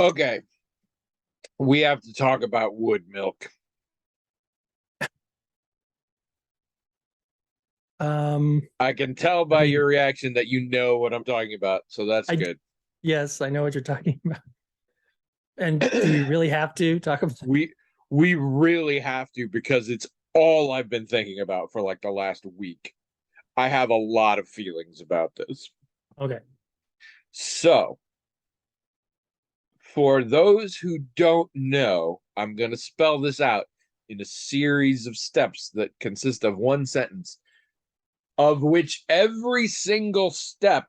Okay, we have to talk about wood milk. I can tell by your reaction that you know what I'm talking about, so that's good. Yes, I know what you're talking about. And do we really have to talk about we really have to, because it's all I've been thinking about for like the last week. I have a lot of feelings about this. Okay. So, for those who don't know, I'm going to spell this out in a series of steps that consist of one sentence, of which every single step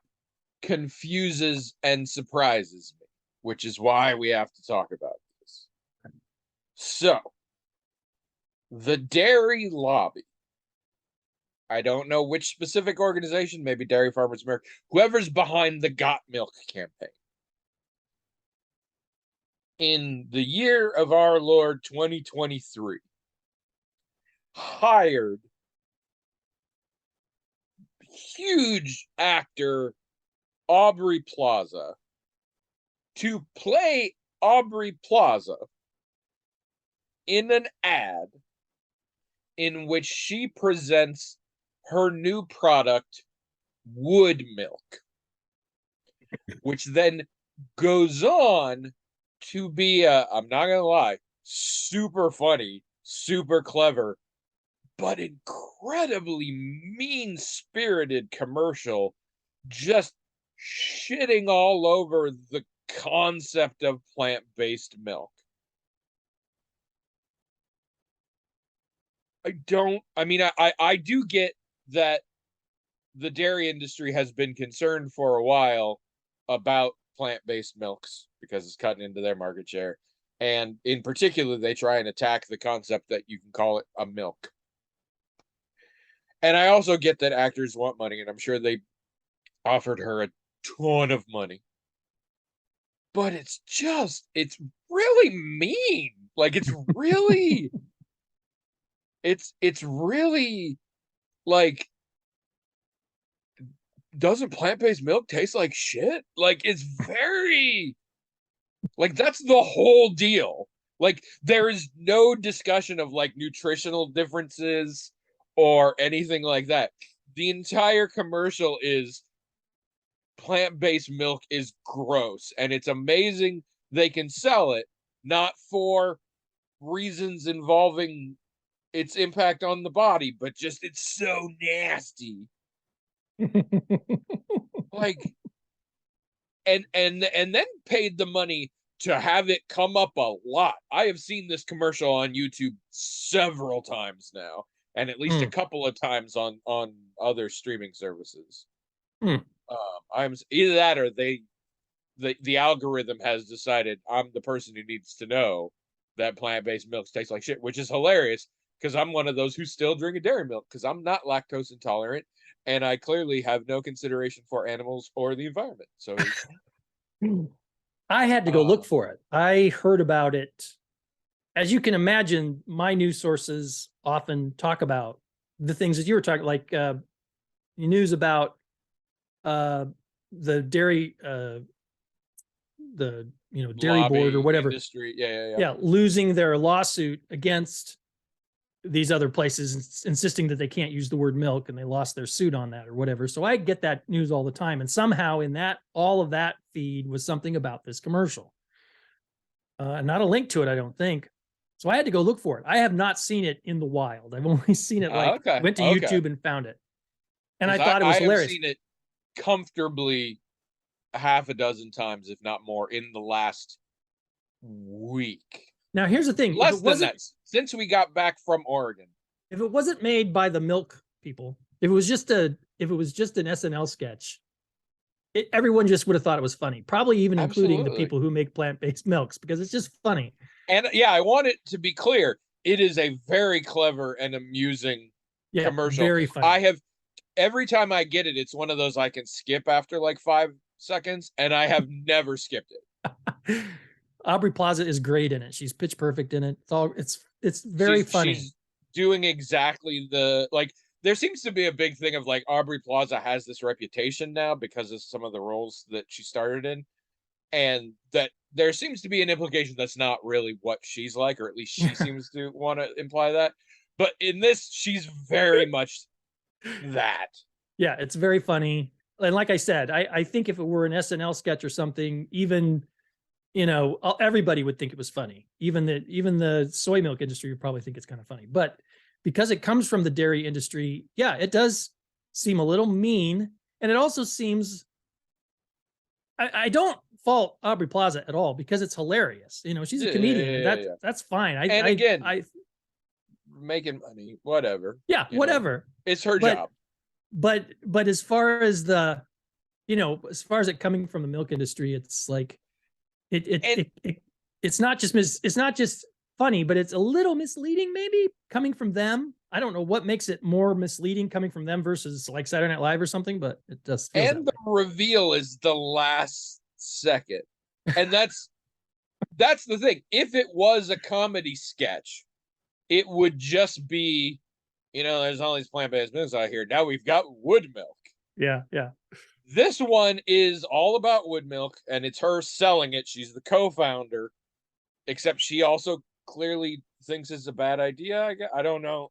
confuses and surprises me, which is why we have to talk about this. So, the dairy lobby. I don't know which specific organization, maybe Dairy Farmers America, whoever's behind the Got Milk campaign. In the year of our Lord 2023, hired huge actor Aubrey Plaza to play Aubrey Plaza in an ad in which she presents her new product, wood milk, which then goes on to be I'm not gonna lie, super funny, super clever, but incredibly mean-spirited commercial, just shitting all over the concept of plant-based milk. I do get that the dairy industry has been concerned for a while about plant-based milks because it's cutting into their market share. And in particular, they try and attack the concept that you can call it a milk. And I also get that actors want money, and I'm sure they offered her a ton of money. But it's really mean. Like, it's really, it's really like, doesn't plant-based milk taste like shit? Like, it's very, like, that's the whole deal. Like, there is no discussion of like nutritional differences or anything like that. The entire commercial is plant-based milk is gross, and it's amazing they can sell it, not for reasons involving its impact on the body, but just it's so nasty. Like, and then paid the money to have it come up a lot. I have seen this commercial on YouTube several times now, and at least a couple of times on other streaming services. I'm either that or the algorithm has decided I'm the person who needs to know that plant-based milks taste like shit, which is hilarious because I'm one of those who still drink a dairy milk because I'm not lactose intolerant and I clearly have no consideration for animals or the environment. So I had to go look for it. I heard about it. As you can imagine, my news sources often talk about the things that you were talking, like news about the dairy, the dairy lobby, board or whatever, industry, yeah, losing their lawsuit against these other places, insisting that they can't use the word milk, and they lost their suit on that or whatever. So I get that news all the time, and somehow in that all of that feed was something about this commercial, not a link to it, I don't think. So I had to go look for it. I have not seen it in the wild. I've only seen it went to YouTube and found it, and I thought it was hilarious. I have seen it comfortably half a dozen times, if not more, in the last week. Now, here's the thing. Less than that, since we got back from Oregon. If it wasn't made by the milk people, if it was just an SNL sketch, everyone just would have thought it was funny. Probably even including the people who make plant-based milks, because it's just funny. And yeah, I want it to be clear. It is a very clever and amusing commercial. Very funny. Every time I get it, it's one of those I can skip after like 5 seconds, and I have never skipped it. Aubrey Plaza is great in it. She's pitch perfect in it. It's very funny. She's doing exactly there seems to be a big thing of like Aubrey Plaza has this reputation now because of some of the roles that she started in. and that there seems to be an implication that's not really what she's like, or at least she seems to want to imply that. But in this, she's very much that. Yeah, it's very funny. And like I said, I think if it were an SNL sketch or something, even everybody would think it was funny. Even the soy milk industry would probably think it's kind of funny. But because it comes from the dairy industry, yeah, it does seem a little mean. And it also seems, I don't fault Aubrey Plaza at all because it's hilarious. She's a comedian. That's fine. And again, making money, whatever. Yeah, whatever. It's her job. But as far as as far as it coming from the milk industry, it's like it's not just funny, but it's a little misleading maybe coming from them. I don't know what makes it more misleading coming from them versus like Saturday Night Live or something, but it does. And the reveal is the last second. And that's the thing. If it was a comedy sketch, it would just be, there's all these plant-based milks out here. Now we've got wood milk. Yeah, yeah. This one is all about wood milk, and it's her selling it. She's the co-founder, except she also clearly thinks it's a bad idea. I don't know.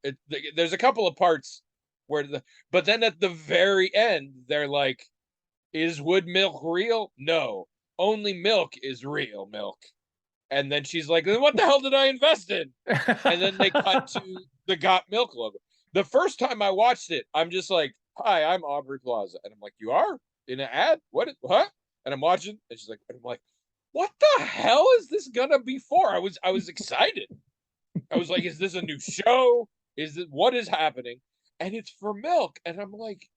There's a couple of parts where but then at the very end, they're like, is wood milk real? No, only milk is real milk. And then she's like, then what the hell did I invest in? And then they cut to the Got Milk logo. The first time I watched it, I'm just like, hi, I'm Aubrey Plaza. And I'm like, you are? In an ad? What? And I'm watching, and she's like, and I'm like, what the hell is this gonna be for? I was excited. I was like, is this a new show? What is happening? And it's for milk. And I'm like,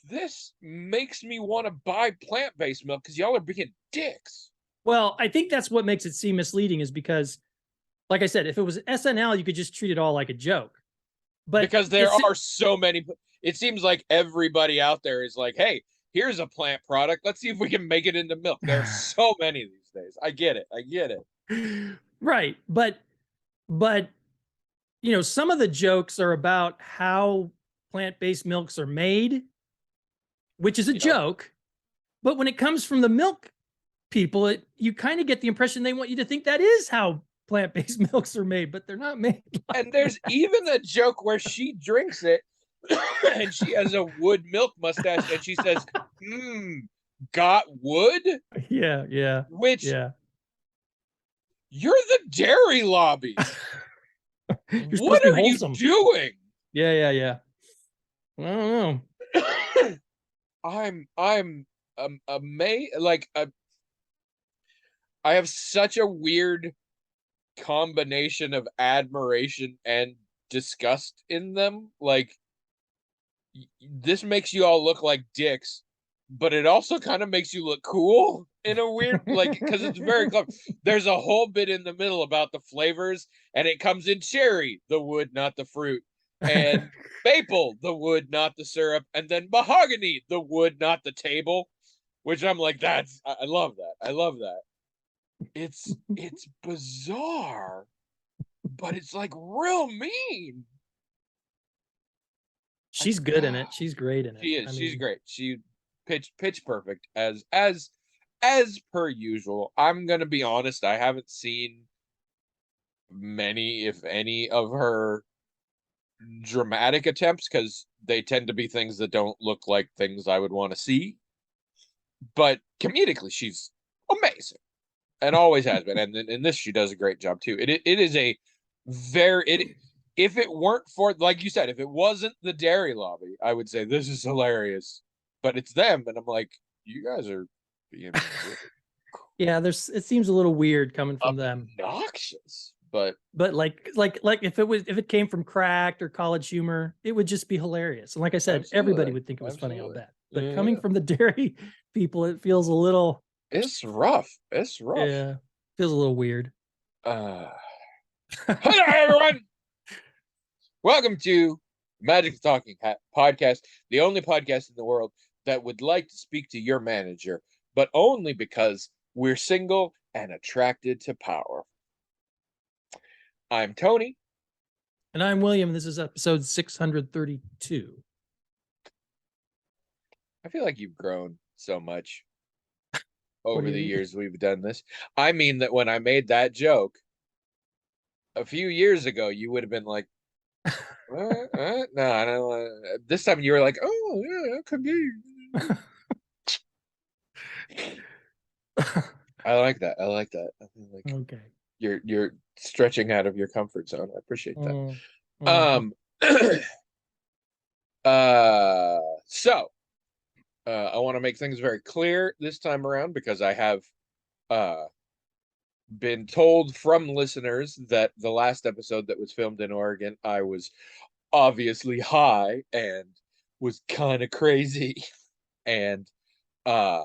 this makes me want to buy plant-based milk because y'all are being dicks. Well, I think that's what makes it seem misleading is because, like I said, if it was SNL, you could just treat it all like a joke. But because there are so many, it seems like everybody out there is like, hey, here's a plant product. Let's see if we can make it into milk. There are so many these days. I get it. Right. But some of the jokes are about how plant-based milks are made, which is a joke. But when it comes from the milk people, you kind of get the impression they want you to think that is how plant-based milks are made, but they're not made. And there's even a joke where she drinks it and she has a wood milk mustache and she says, got wood? Yeah. Which, you're the dairy lobby. What are you doing? Yeah. I don't know. I'm amazed. I have such a weird combination of admiration and disgust in them. Like, this makes you all look like dicks, but it also kind of makes you look cool in a weird, because it's very clever. There's a whole bit in the middle about the flavors, and it comes in cherry, the wood, not the fruit, and maple, the wood, not the syrup, and then mahogany, the wood, not the table, which I'm like, I love that. It's bizarre, but it's like real mean. She's good in it. She's great in it. She is. She's great. She pitch perfect as per usual. I'm gonna be honest. I haven't seen many, if any, of her dramatic attempts because they tend to be things that don't look like things I would want to see. But comedically, she's amazing. And always has been, and in this she does a great job too. It is a very if it weren't for, like you said, if it wasn't the dairy lobby, I would say this is hilarious. But it's them, and I'm like, you guys are being yeah. It seems a little weird coming from them. Obnoxious, but like if it came from Cracked or College Humor, it would just be hilarious. And like I said, everybody would think it was funny. I'll bet. But coming from the dairy people, it feels a little. It's rough. Yeah. Feels a little weird. Hello, everyone. Welcome to Magic the Talking Hat podcast, the only podcast in the world that would like to speak to your manager, but only because we're single and attracted to power. I'm Tony. And I'm William. This is episode 632. I feel like you've grown so much. over the years we've done this. I mean that when I made that joke a few years ago, you would have been like, no, I don't. This time you were like, oh yeah, that could be. I like that. I like that. I feel like Okay. you're stretching out of your comfort zone. I appreciate that. Mm. So I want to make things very clear this time around because I have uh been told from listeners that the last episode that was filmed in Oregon, I was obviously high and was kind of crazy. And uh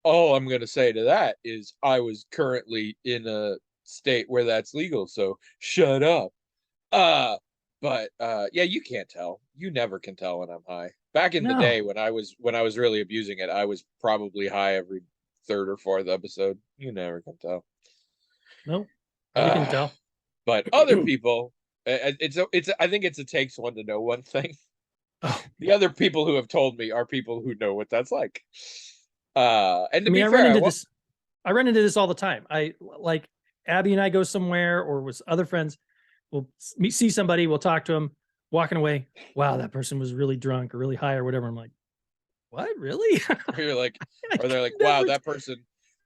all I'm going to say to that is I was currently in a state where that's legal, so shut up. Uh but yeah, you can't tell. You never can tell when I'm high. Back in the day No, when I was really abusing it, I was probably high every third or fourth episode. You never can tell. no, I can Uh tell. but other people, it's I think it's a takes one to know one thing. Oh, The other people who have told me are people who know what that's like. And I to mean, be fair, I run into this all the time. I like Abby and I go somewhere or with other friends, we'll see somebody, we'll talk to them, walking away. Wow, that person was really drunk or really high or whatever. I'm like, what? Really? you're like, I or they're like, wow, never.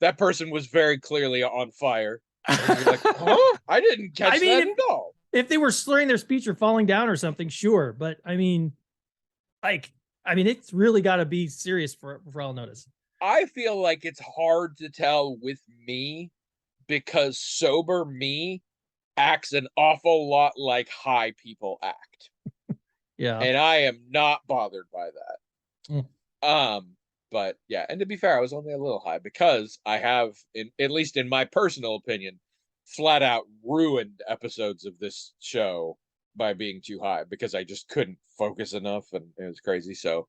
that person was very clearly on fire. And you're like, huh? I didn't I catch mean, that at all. if they were slurring their speech or falling down or something, sure. But I mean, like, it's really got to be serious for all notice. I feel like it's hard to tell with me because sober me acts an awful lot like high people act. Yeah. And I am not bothered by that. Mm. But yeah, and to be fair, I was only a little high because I have, at least in my personal opinion, flat out ruined episodes of this show by being too high because I just couldn't focus enough and it was crazy. So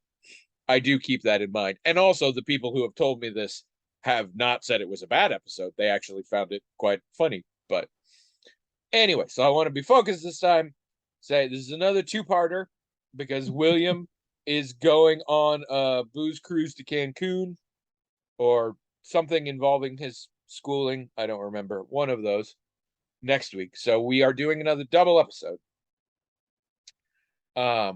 I do keep that in mind. And also, the people who have told me this have not said it was a bad episode. They actually found it quite funny. But anyway, so I want to be focused this time. Say this is another two-parter because William is going on a booze cruise to Cancun or something involving his schooling. I don't remember. One of those next week. So we are doing another double episode.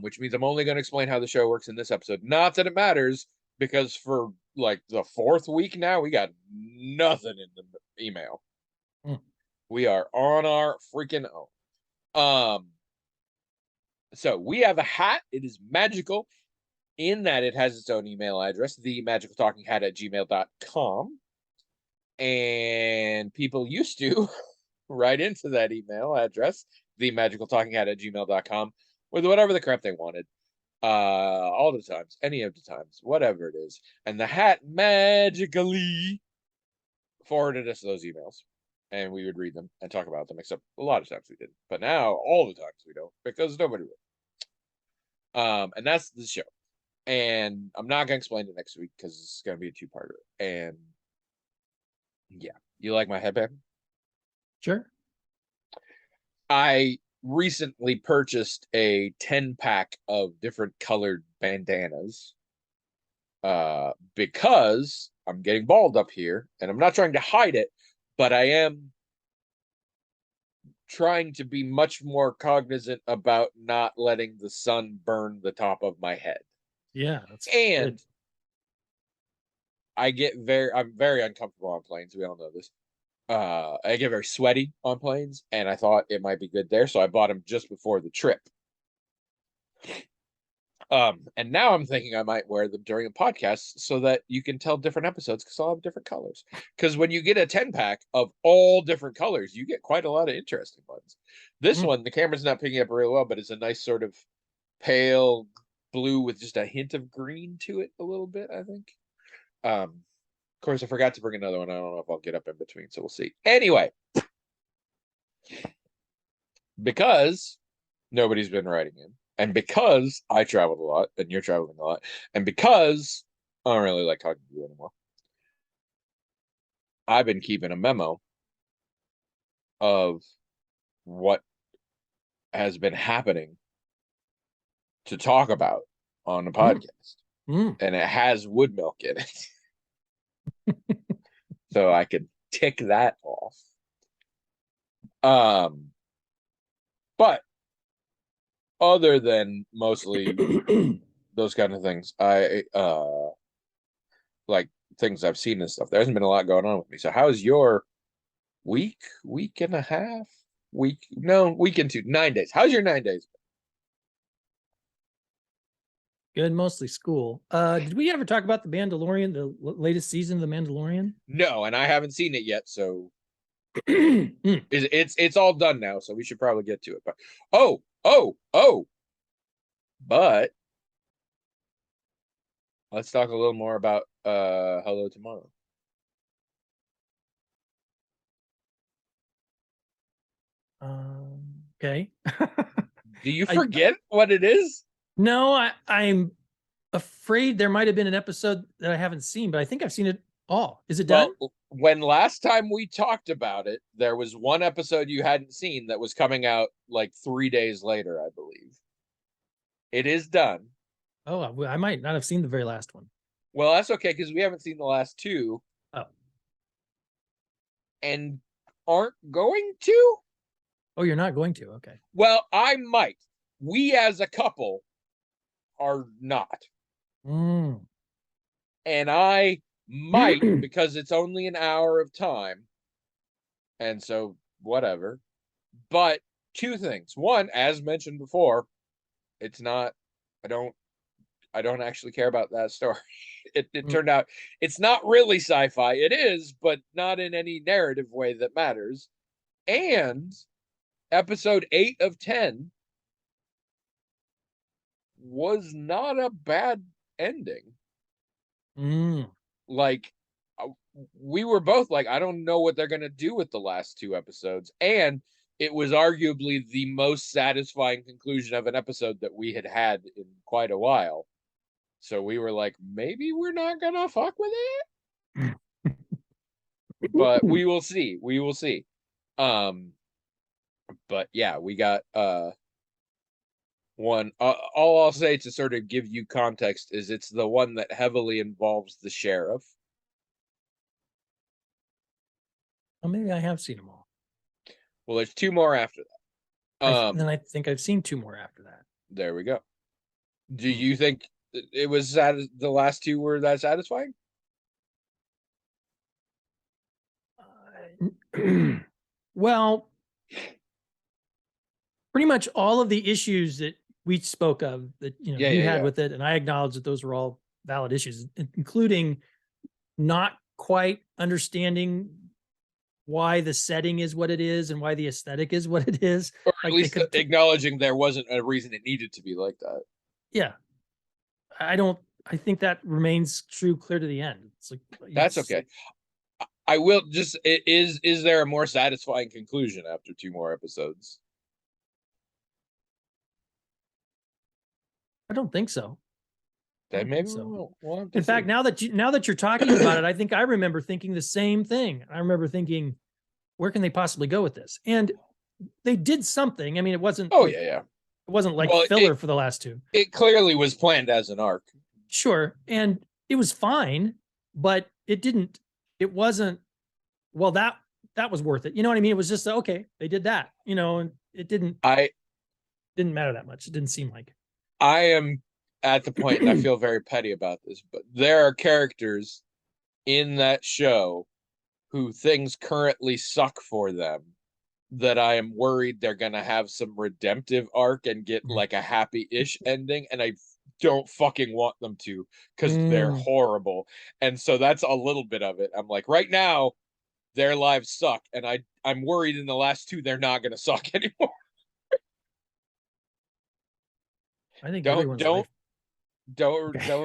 Which means I'm only going to explain how the show works in this episode. Not that it matters, because for like the fourth week now, we got nothing in the email. Mm. We are on our freaking own. So we have a hat. It is magical in that it has its own email address, themagicaltalkinghat@gmail.com. And people used to write into that email address, themagicaltalkinghat@gmail.com, with whatever the crap they wanted. All the times, any of the times, whatever it is. And the hat magically forwarded us those emails. And we would read them and talk about them, except a lot of times we didn't. But now, all the times we don't, because nobody will. And that's the show. And I'm not going to explain it next week because it's going to be a two-parter. And yeah, you like my headband? Sure. I recently purchased a 10-pack of different colored bandanas because I'm getting bald up here and I'm not trying to hide it, but I am trying to be much more cognizant about not letting the sun burn the top of my head. Yeah, that's And good. I'm very uncomfortable on planes. We all know this. I get very sweaty on planes, and I thought it might be good there, so I bought them just before the trip. And now I'm thinking I might wear them during a podcast so that you can tell different episodes because I'll have different colors. Because when you get a 10-pack of all different colors, you get quite a lot of interesting ones. This Mm. one, the camera's not picking up real well, but it's a nice sort of pale blue with just a hint of green to it a little bit, I think. Of course, I forgot to bring another one. I don't know if I'll get up in between, so we'll see. Anyway, because nobody's been writing in, and because I traveled a lot and you're traveling a lot, and because I don't really like talking to you anymore, I've been keeping a memo of what has been happening to talk about on the Mm. podcast, Mm. and it has wood milk in it. So I could tick that off. Um, but other than mostly those kind of things, I like things I've seen and stuff. There hasn't been a lot going on with me. So how's your week and a half? Week and two, 9 days. How's your 9 days? Good, mostly school. Did we ever talk about the Mandalorian, the latest season of the Mandalorian? No, and I haven't seen it yet, so Hmm. it's all done now, so we should probably get to it. But but let's talk a little more about Hello Tomorrow. Okay. Do you I forget what it is? no, I'm afraid there might have been an episode that I haven't seen, but I think I've seen it all. Is it done? Well, when last time we talked about it, there was one episode you hadn't seen that was coming out like 3 days later, I believe. It is done. Oh, I might not have seen the very last one. Well, that's okay because we haven't seen the last two Oh, and aren't going to. oh, you're not going to. Okay. Well, I might. We as a couple are not. Mm. And I might because it's only an hour of time. And so whatever. But two things. One, as mentioned before, it's not I don't actually care about that story. It turned out it's not really sci-fi. It is, but not in any narrative way that matters. And episode 8 of 10 was not a bad ending. Mm. Like we were both like, I don't know what they're gonna do with the last two episodes, and it was arguably the most satisfying conclusion of an episode that we had had in quite a while. So we were like, maybe we're not gonna fuck with it, but we will see. We will see. Um, but yeah, we got one. All I'll say to sort of give you context is it's the one that heavily involves the sheriff. Well, maybe I have seen them all. Well, there's two more after that. Then I think I've seen two more after that. There we go. Do you think it was the last two were that satisfying? Well, pretty much all of the issues that we spoke of that you had with it, and I acknowledge that those were all valid issues, including not quite understanding why the setting is what it is and why the aesthetic is what it is. Or at Like least acknowledging there wasn't a reason it needed to be like that. Yeah. I think that remains true clear to the end. It's like That's okay. I will just is there a more satisfying conclusion after two more episodes? I don't think so. Then maybe so. In fact, now that you're talking about it, I think I remember thinking the same thing. I remember thinking, where can they possibly go with this? And they did something. I mean, it wasn't. Oh yeah. It wasn't like filler for the last two. It clearly was planned as an arc. Sure, and it was fine, but it wasn't. Well, that was worth it. You know what I mean? It was just okay. They did that. And it didn't matter that much. It didn't seem like. I am at the point, and I feel very petty about this, but there are characters in that show who things currently suck for them that I am worried they're going to have some redemptive arc and get like a happy-ish ending, and I don't fucking want them to because they're horrible. And so that's a little bit of it. I'm like, right now, their lives suck, and I'm worried in the last two they're not going to suck anymore. I think don't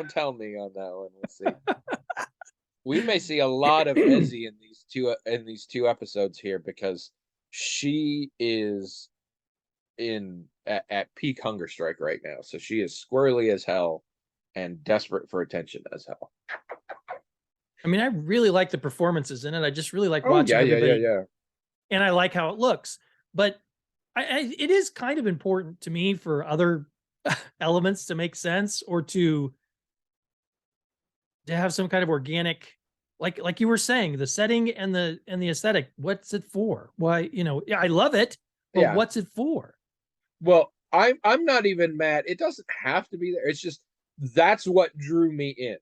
tell me on that one. We'll see. We may see a lot of Ezzy in these two episodes here because she is at peak hunger strike right now. So she is squirrely as hell and desperate for attention as hell. I mean, I really like the performances in it. I just really like watching everybody. Yeah. And I like how it looks. But it is kind of important to me for other elements to make sense or to have some kind of organic like you were saying, the setting and the aesthetic, what's it for? Why, yeah, I love it, but Yeah. what's it for? Well, I'm not even mad. It doesn't have to be there. It's just that's what drew me in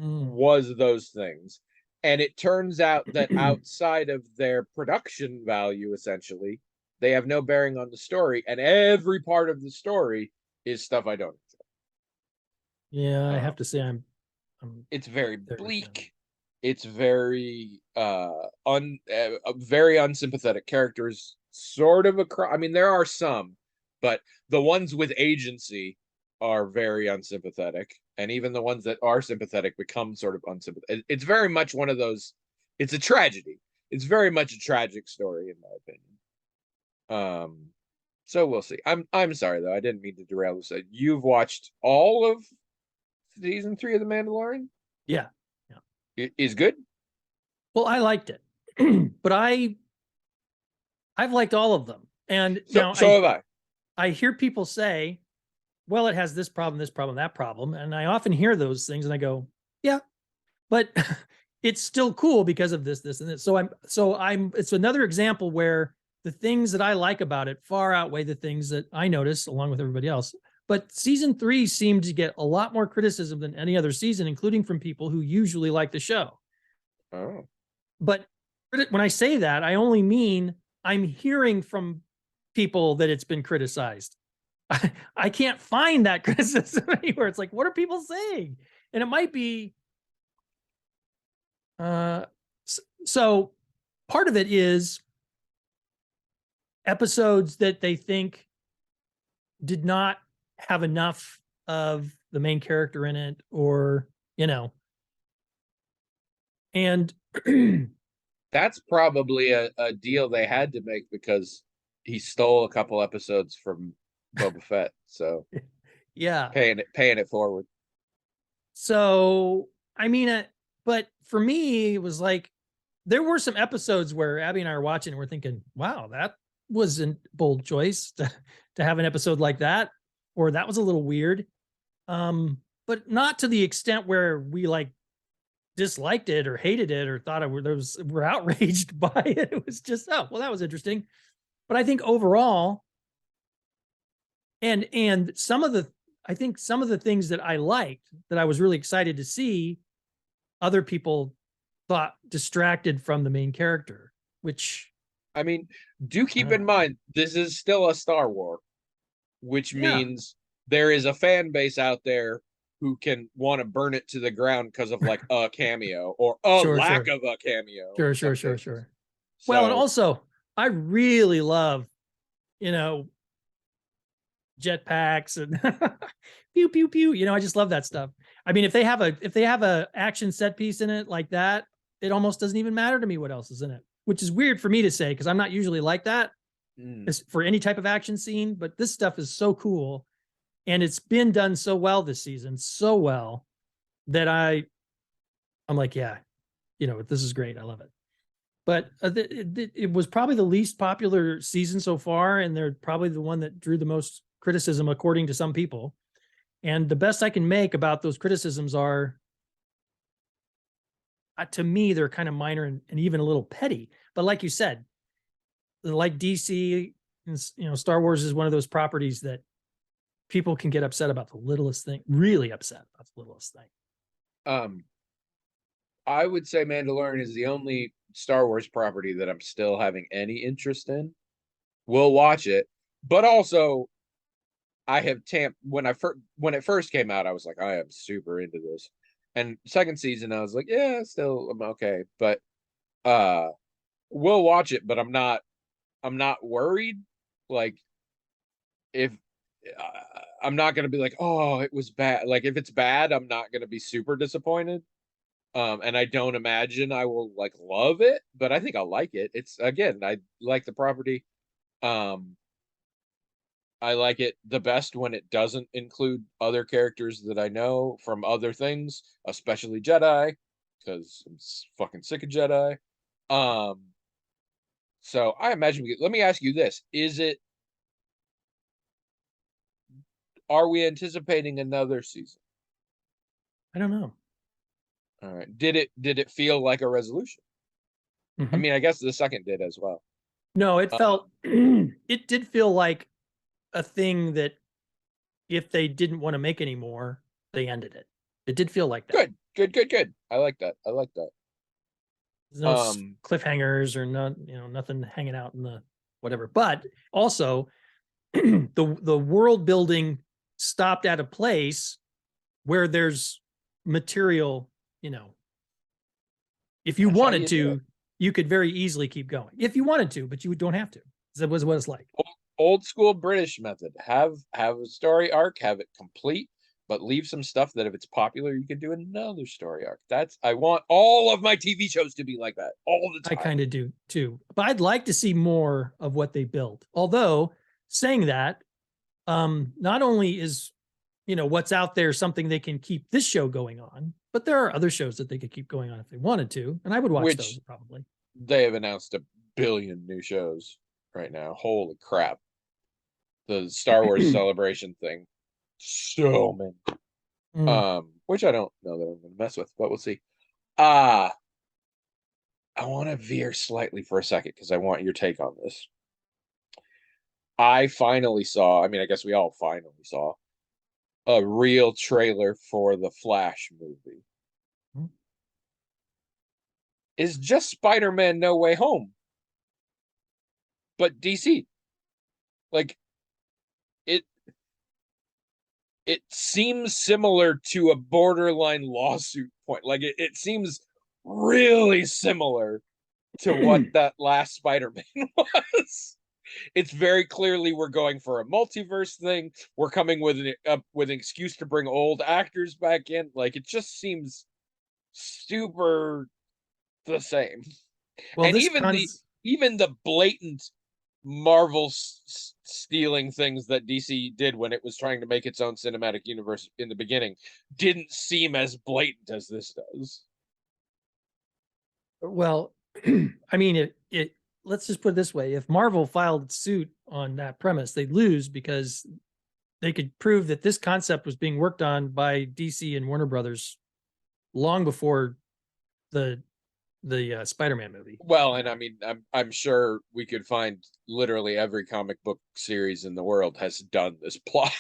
Mm. was those things. And it turns out that outside of their production value, essentially, they have no bearing on the story, and every part of the story is stuff I don't Yeah, I enjoy. have to say I'm It's very very a fan. bleak. It's very very unsympathetic characters. Sort of I mean, there are some, but the ones with agency are very unsympathetic, and even the ones that are sympathetic become sort of unsympathetic. It's very much one of those. It's a tragedy. It's very much a tragic story, in my opinion. So we'll see. I'm sorry though. I didn't mean to derail this. You've watched all of season 3 of The Mandalorian? Yeah. Yeah. Is good. Well, I liked it. But I've liked all of them. And So now so have I. I hear people say, well, it has this problem, that problem. And I often hear those things and I go, yeah, but it's still cool because of this, and this. It's another example where the things that I like about it far outweigh the things that I notice along with everybody else. But season 3 seemed to get a lot more criticism than any other season, including from people who usually like the show. Oh. But when I say that, I only mean I'm hearing from people that it's been criticized. I can't find that criticism anywhere. It's like, what are people saying? And it might be, so part of it is episodes that they think did not have enough of the main character in it, or, and That's probably a deal they had to make because he stole a couple episodes from Boba Fett. So yeah. paying it forward. So, I mean, but for me, it was like, there were some episodes where Abby and I were watching and we're thinking, wow, that was a bold choice to have an episode like that, or that was a little weird. But not to the extent where we like disliked it or hated it or thought we're outraged by it. It was just, oh, well, that was interesting. But I think overall, and I think some of the things that I liked, that I was really excited to see, other people thought distracted from the main character, which, I mean, do keep in uh, mind this is still a Star War, which yeah, means there is a fan base out there who can want to burn it to the ground because of like a cameo or a sure, lack sure, of a cameo sure, in sure, some sure, cases. sure. Well, and So also, I really love, you know, jetpacks and pew pew pew. I just love that stuff. I mean, if they have a action set piece in it like that, it almost doesn't even matter to me what else is in it, which is weird for me to say because I'm not usually like that for any type of action scene. But this stuff is so cool, and it's been done so well this season, so well that I'm like, yeah, this is great. I love it. But it was probably the least popular season so far, and they're probably the one that drew the most criticism, according to some people. And the best I can make about those criticisms are, to me, they're kind of minor and even a little petty. But like you said, like DC, and, Star Wars is one of those properties that people can get upset about the littlest thing, really upset about the littlest thing. um I would say Mandalorian is the only Star Wars property that I'm still having any interest in. We'll watch it, but also I have tamped when it first came out. I was like, I am super into this, and second season, I was like, yeah, still I'm okay, but uh, we'll watch it. But I'm not worried. Like if I'm not gonna be like, oh, it was bad. Like if it's bad, I'm not gonna be super disappointed. And I don't imagine I will like love it, but I think I'll like it. It's again, I like the property. Um, I like it the best when it doesn't include other characters that I know from other things, especially Jedi, because I'm fucking sick of Jedi. Um, so I imagine let me ask you this. Are we anticipating another season? I don't know. All right. Did it feel like a resolution? I Mhm. mean, I guess the second did as well. No, it Uh, felt it did feel like a thing that if they didn't want to make anymore, they ended it. It did feel like that. good, good, good, good. I like that. I like that. There's no Um, cliffhangers or not, nothing hanging out in the whatever. But also, the world building stopped at a place where there's material. You know, if you that's how wanted you do it. to, you could very easily keep going if you wanted to, but you don't have to. That was what it's like. Old school British method. Have a story arc, have it complete, but leave some stuff that if it's popular, you can do another story arc. I want all of my TV shows to be like that all the I time. kind of do too, but I'd like to see more of what they build. Although saying that, not only is what's out there something they can keep this show going on, but there are other shows that they could keep going on if they wanted to, and I would watch Which those probably. they have announced a billion new shows right now. Holy crap. The Star Wars Celebration thing. So many. Mm. Which I don't know that I'm gonna mess with, but we'll see. Uh I want to veer slightly for a second because I want your take on this. I finally saw, I mean, I guess we all finally saw a real trailer for the Flash movie. Mm. Is just Spider-Man No Way Home, but DC. Like it it seems similar to a borderline lawsuit point. Like it seems really similar to what that last Spider-Man was. It's very clearly we're going for a multiverse thing. We're coming with an excuse to bring old actors back in. Like it just seems super the same. Well, And this even the blatant Marvel stealing things that DC did when it was trying to make its own cinematic universe in the beginning didn't seem as blatant as this does. well, I mean, it let's just put it this way: if Marvel filed suit on that premise, they'd lose because they could prove that this concept was being worked on by DC and Warner Brothers long before the Spider-Man movie. Well, and I mean, I'm sure we could find literally every comic book series in the world has done this plot,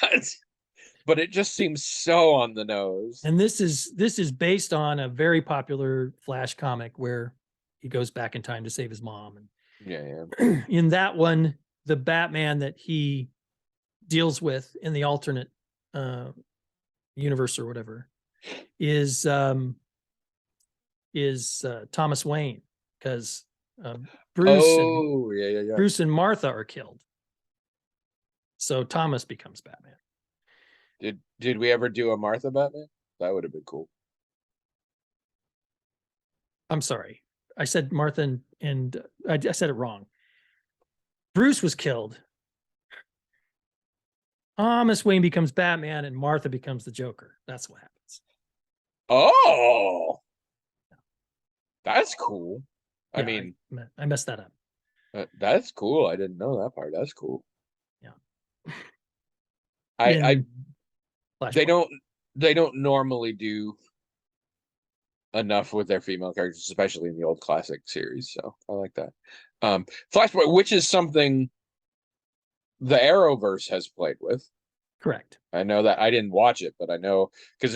but it just seems so on the nose. And this is based on a very popular Flash comic where he goes back in time to save his mom. Yeah, And in that one, the Batman that he deals with in the alternate uh, universe or whatever is Thomas Wayne, because Bruce and Oh, yeah. Bruce and Martha are killed. So Thomas becomes Batman. Did we ever do a Martha Batman? That would have been cool. I'm sorry. I said Martha and I said it wrong. Bruce was killed. Thomas Wayne becomes Batman and Martha becomes the Joker. That's what happens. Oh, that's cool. I Yeah, mean, I messed that up. that's cool. I didn't know that part. That's cool. Yeah. I In they Flashpoint. don't normally do enough with their female characters, especially in the old classic series. So I like that. Flashpoint, which is something the Arrowverse has played with. Correct. I know that I didn't watch it, but I know because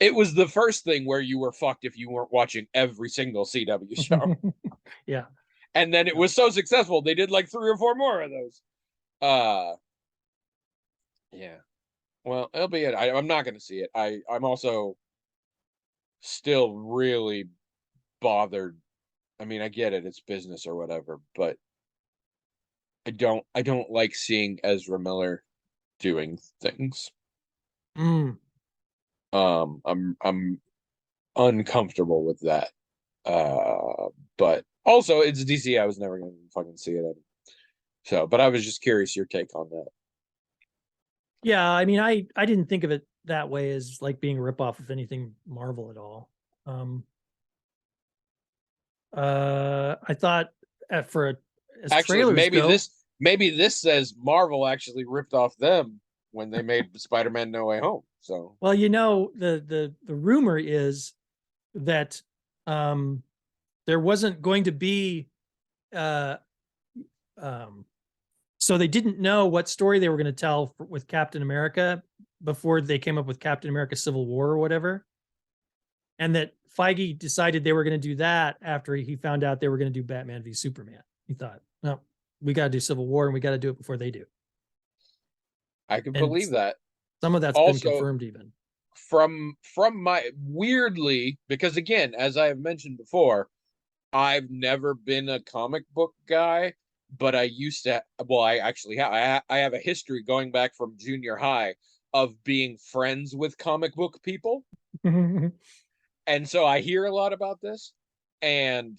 it was the first thing where you were fucked if you weren't watching every single CW show. Yeah. And then it was so successful they did like 3 or 4 more of those. Yeah. Well, it'll be it. I'm not going to see it. I'm also still really bothered. I mean, I get it; it's business or whatever, but I don't like seeing Ezra Miller doing things. Mm. I'm uncomfortable with that. But also it's DC. I was never gonna fucking see it. So, but I was just curious your take on that. Yeah, I mean, I didn't think of it that way as like being a ripoff of anything Marvel at all. I thought for as Actually, trailers go, maybe this says Marvel actually ripped off them when they made Spider-Man No Way Home. So well, the rumor is that there wasn't going to be so they didn't know what story they were going to tell with Captain America before they came up with Captain America Civil War or whatever. And that Feige decided they were going to do that after he found out they were going to do Batman v Superman. He thought, no, we got to do Civil War and we got to do it before they do. I can believe that. Some of that's Also, been confirmed even. From my weirdly, because again, as I have mentioned before, I've never been a comic book guy, but I used to. Well, I actually have. I have a history going back from junior high of being friends with comic book people, and so I hear a lot about this. And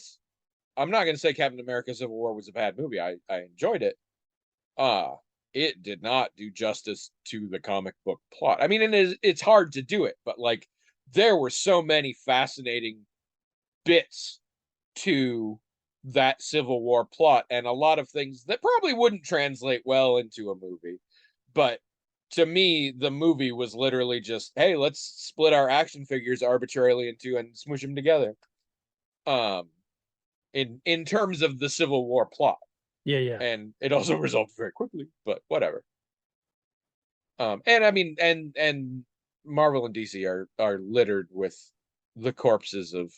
I'm not going to say Captain America: Civil War was a bad movie. I enjoyed it. It did not do justice to the comic book plot. I mean, it's hard to do it, but like there were so many fascinating bits to that Civil War plot and a lot of things that probably wouldn't translate well into a movie. But to me, the movie was literally just, hey, let's split our action figures arbitrarily in two and smoosh them together. In terms of the Civil War plot. Yeah. And it also resolved very quickly, but whatever. And I mean, and Marvel and DC are littered with the corpses of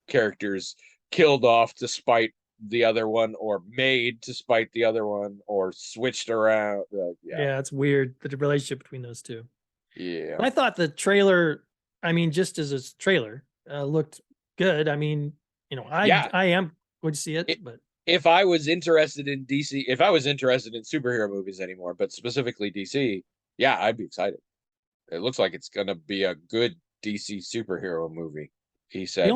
characters killed off to spite the other one, or made to spite the other one, or switched around. Yeah, it's weird, the relationship between those two. Yeah. I thought the trailer, I mean, just as a trailer, looked good. I mean, you know, I am going to see it, but if I was interested in DC, if I was interested in superhero movies anymore, but specifically DC, yeah, I'd be excited. It looks like it's going to be a good DC superhero movie. He said,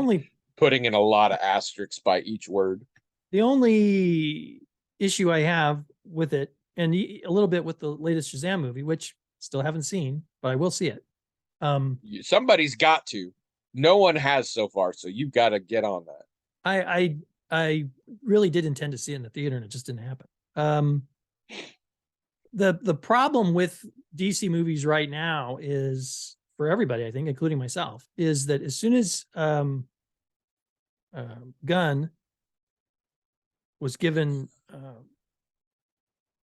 putting in a lot of asterisks by each word. The only issue I have with it, and a little bit with the latest Shazam movie, which still haven't seen, but I will see it. Somebody's got to. No one has so far, so you've got to get on that. I really did intend to see it in the theater, and it just didn't happen. The problem with DC movies right now is, for everybody, I think, including myself, is that as soon as Gunn was given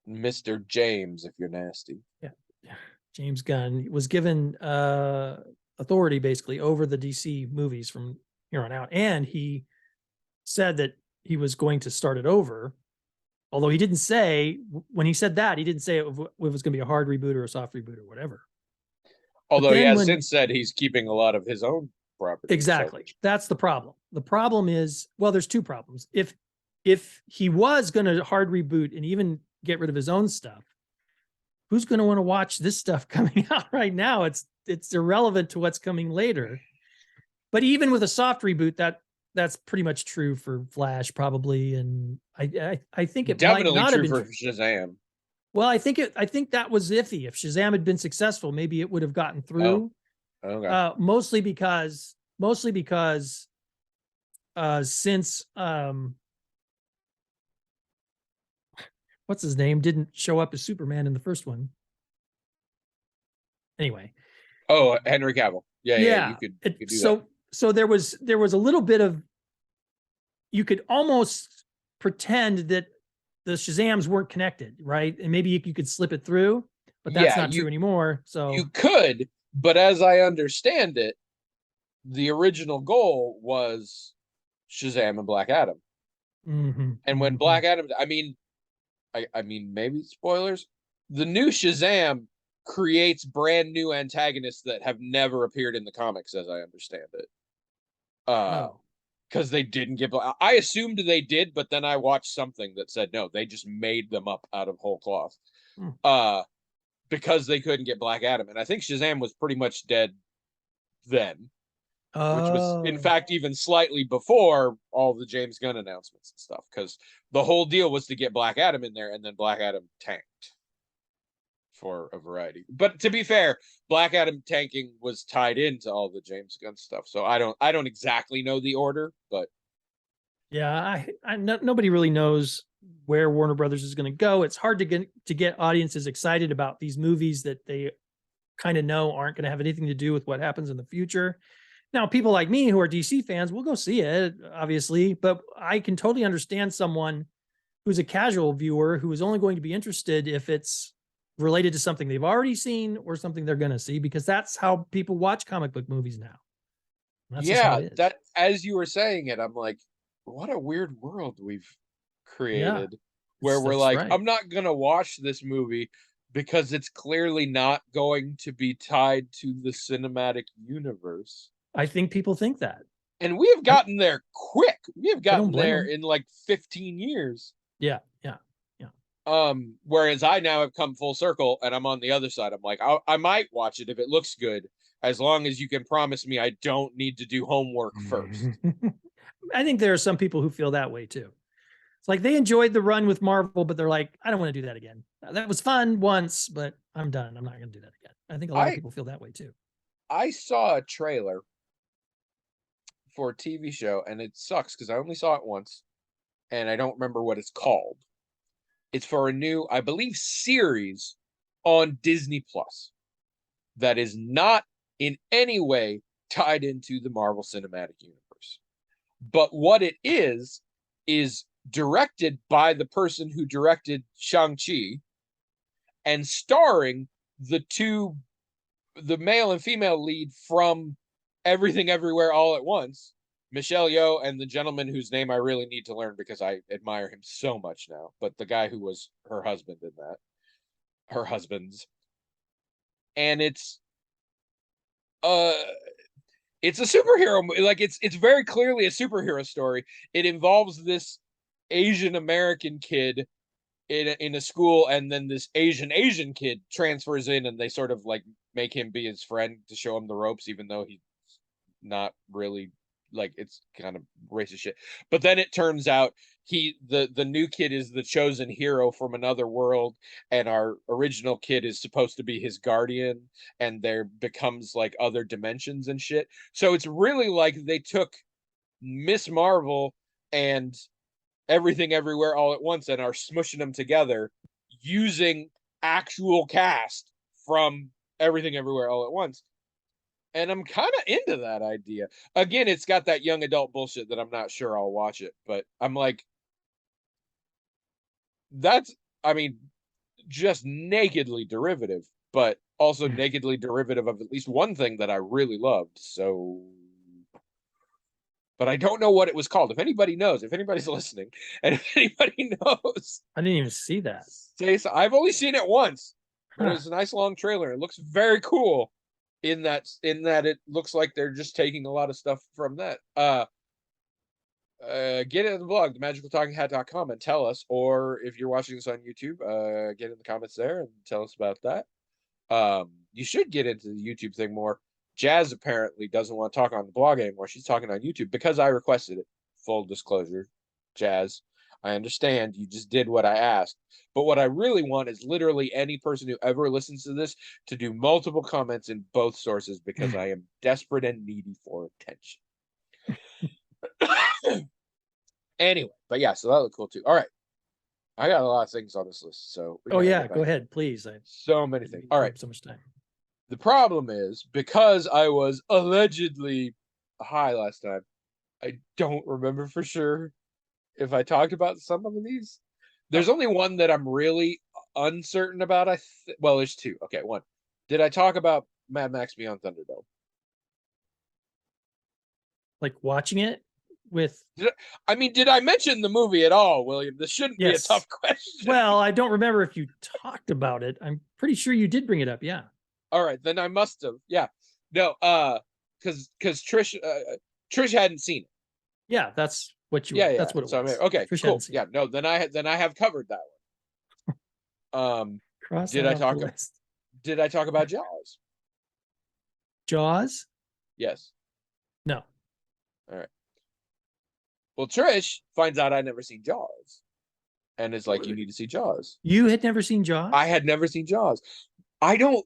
Mr. James, if you're nasty. Yeah. James Gunn was given authority basically over the DC movies from here on out. And he said that he was going to start it over. Although he didn't say, when he said that, he didn't say it was going to be a hard reboot or a soft reboot or whatever. Although he has since said he's keeping a lot of his own property. Exactly. So. That's the problem. The problem is, well, there's two problems. If he was going to hard reboot and even get rid of his own stuff, who's going to want to watch this stuff coming out right now? It's irrelevant to what's coming later. But even with a soft reboot, that's pretty much true for Flash, probably, and I think it definitely might not true have been for Shazam. Well, I think that was iffy. If Shazam had been successful, maybe it would have gotten through. Oh, okay. Mostly because since what's his name didn't show up as Superman in the first one. Anyway. Oh, Henry Cavill. Yeah. You could do that. So there was a little bit of, you could almost pretend that the Shazams weren't connected, right? And maybe you could slip it through, but that's not true anymore. So you could, but as I understand it, the original goal was Shazam and Black Adam. Mm-hmm. And when Black Adam, I mean, maybe spoilers. The new Shazam creates brand new antagonists that have never appeared in the comics, as I understand it. Because they didn't give. I assumed they did, but then I watched something that said no, they just made them up out of whole cloth. Because they couldn't get Black Adam, and I think Shazam was pretty much dead then. Which was, in fact, even slightly before all the James Gunn announcements and stuff, because the whole deal was to get Black Adam in there, and then Black Adam tanked for a variety. But to be fair, Black Adam tanking was tied into all the James Gunn stuff, so I don't exactly know the order, but yeah, nobody really knows where Warner Brothers is going to go. It's hard to get audiences excited about these movies that they kind of know aren't going to have anything to do with what happens in the future. Now, people like me who are DC fans will go see it, obviously, but I can totally understand someone who's a casual viewer who is only going to be interested if it's related to something they've already seen or something they're going to see, because that's how people watch comic book movies now. That's just how Yeah, it is. that as you were saying it, I'm like, what a weird world we've Yeah, created where we're that's like, right. I'm not gonna watch this movie because it's clearly not going to be tied to the cinematic universe. I think people think that. And we have I, gotten there quick. We have I don't gotten blame there them. in like 15 years. Yeah, yeah, yeah. Whereas I now have come full circle and I'm on the other side. I'm like, I might watch it if it looks good, as long as you can promise me I don't need to do homework first. I think there are some people who feel that way too. It's like they enjoyed the run with Marvel, but they're like, I don't want to do that again. That was fun once, but I'm done. I'm not going to do that again. I think a lot of I people feel that way too. I saw a trailer for a TV show and it sucks because I only saw it once and I don't remember what it's called. It's for a new, I believe, series on Disney Plus that is not in any way tied into the Marvel Cinematic Universe. But what it is directed by the person who directed Shang-Chi and starring the male and female lead from Everything Everywhere All at Once, Michelle Yeoh, and the gentleman whose name I really need to learn because I admire him so much now, but the guy who was her husband in that, her husband's, and uh it's a superhero, like it's very clearly a superhero story. It involves this Asian American kid in a school, and then this Asian kid transfers in, and they sort of like make him be his friend to show him the ropes, even though he's not really, like, it's kind of racist shit. But then it turns out the new kid is the chosen hero from another world, and our original kid is supposed to be his guardian, and there becomes like other dimensions and shit. So it's really like they took Miss Marvel and Everything Everywhere All at Once and are smushing them together using actual cast from Everything Everywhere All at Once. And I'm kind of into that idea. Again, it's got that young adult bullshit that I'm not sure I'll watch it, but I'm like, that's, I mean, just nakedly derivative, but also nakedly derivative of at least one thing that I really loved. So, but I don't know what it was called. If anybody knows, if anybody's listening, and if anybody knows, I didn't even see that. say so. I've only seen it once, but it Huh. was a nice long trailer. It looks very cool in that it looks like they're just taking a lot of stuff from that. Get in the blog, themagicaltalkinghat.com, and tell us, or if you're watching this on YouTube, get in the comments there and tell us about that. You should get into the YouTube thing more. Jazz apparently doesn't want to talk on the blog anymore. She's talking on YouTube because I requested it. Full disclosure, Jazz, I understand you just did what I asked. But what I really want is literally any person who ever listens to this to do multiple comments in both sources because I am desperate and needy for attention. Anyway, but yeah, so that looked cool too. All right. I got a lot of things on this list, so we Oh gotta yeah, get go back. ahead, please. I So many things. All right. so much time. The problem is because I was allegedly high last time, I don't remember for sure if I talked about some of these. There's only one that I'm really uncertain about. Well, there's two. Okay, one. Did I talk about Mad Max Beyond Thunderdome? Like watching it with I mean, did I mention the movie at all, William? This shouldn't be a yes. tough question. Well, I don't remember if you talked about it. I'm pretty sure you did bring it up. Yeah. All right, then I must have. Yeah. No, because Trish hadn't seen it. Yeah, that's what you Yeah, were. yeah. That's what it So I was. mean, okay, Trish hadn't cool. seen Yeah, it. no, then I have covered that one. Cross Did that I off talk? the list. Did I talk about Jaws? Jaws? Yes. No. All right. Well, Trish finds out I never seen Jaws, and is like, "You need to see Jaws." You had never seen Jaws? I had never seen Jaws. I don't.